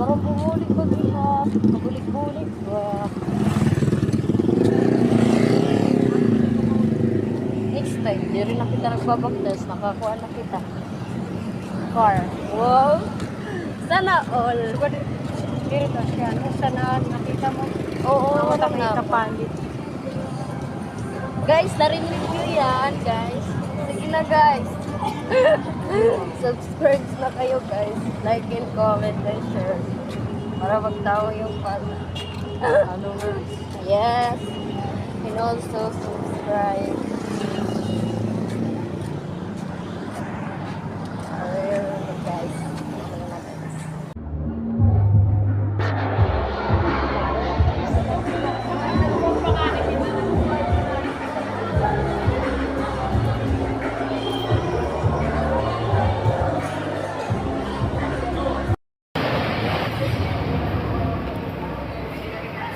Parang bubulik ko dito. Kabulik-bulik. Wow. Next time, di rin na kita nagbabaktas. Nakakuha na kita. Car. Wow. Sana all. Dito siya. Sana nakita mo. Oo, Nakita palit. Guys, narinig nyo yan, guys. Sige na, guys. Subscribe na kayo, guys. Like and comment and share. Para magtawa yung followers. Yes. And also subscribe. Ayun, guys.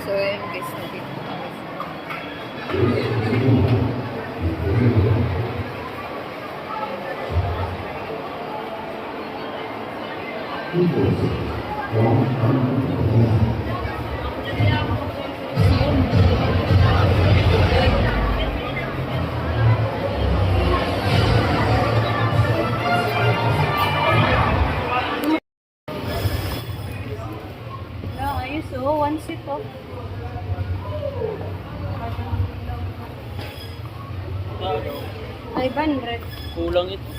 So, ayun guys, nandito kami. Ayos oh. One seat oh. Ay, 500. Kulang ito.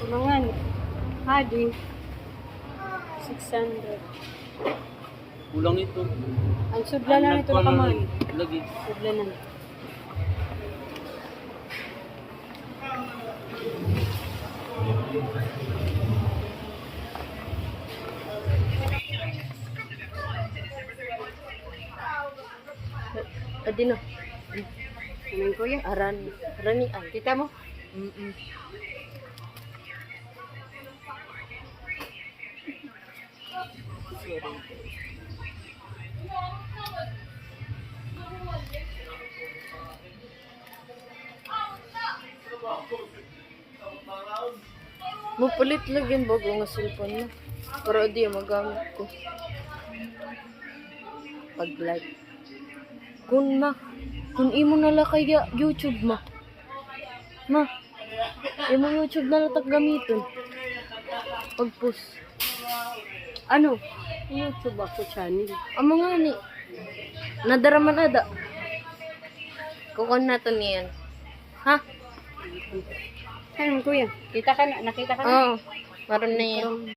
Kulangan. Hadi. 600. Kulang ito. Ang sudla na nito na kamay. Lagi. Sudla na. Adino. Kaming kuya. Arani ay. Kita mo? Mapulit lang yung bago nga cellphone mo. Pero di magamit ko. Pag-like. Kung imo nala kaya YouTube ma. Imo YouTube na latak gamiton. Pag-post. Ano? YouTube ako channel. Ang mga ni. Nadaraman ada. Kukon na to niyan. Ha? Kaming kuya. Kita ka na? Nakita ka na? Oo. Maroon na yan.